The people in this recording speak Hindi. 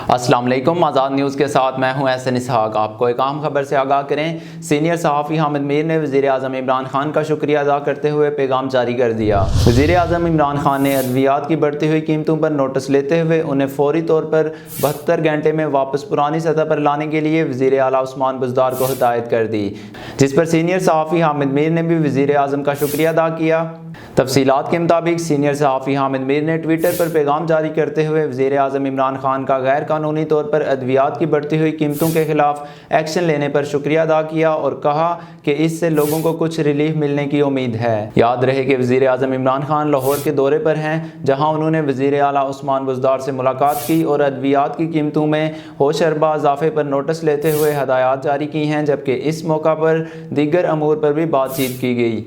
अस्सलाम वालेकुम। आज़ाद न्यूज़ के साथ मैं हूं एहसन इसहाक। आपको एक आम खबर से आगाह करें। सीनियर सहाफ़ी हामिद मीर ने वज़ीर आज़म इमरान खान का शुक्रिया अदा करते हुए पैगाम जारी कर दिया। वज़ीर आज़म इमरान खान ने अद्वियात की बढ़ती हुई कीमतों पर नोटिस लेते हुए उन्हें फौरी तौर पर 72 घंटे में वापस पुरानी सतह पर लाने के लिए वज़ीर आला उस्मान बुज़दार को हिदायत कर दी, जिस पर सीनियर सहाफ़ी हामिद मीर ने भी वज़ीर आज़म का शुक्रिया अदा किया। तफसीलात के मुताबिक सीनियर सहाफ़ी हामिद मीर ने ट्विटर पर पैगाम जारी करते हुए वज़ीर आज़म इमरान खान का गैर कानूनी तौर पर अद्वियात की बढ़ती हुई कीमतों के खिलाफ एक्शन लेने पर शुक्रिया अदा किया और कहा कि इससे लोगों को कुछ रिलीफ मिलने की उम्मीद है। याद रहे कि वज़ीर आज़म इमरान खान लाहौर के दौरे पर हैं, जहाँ उन्होंने वज़ीर आला उस्मान बुज़दार से मुलाकात की और अद्वियात की कीमतों में होशरबा इजाफे पर नोटिस लेते हुए हदायत जारी की हैं, जबकि इस मौका पर दीगर अमूर पर भी बातचीत की गई।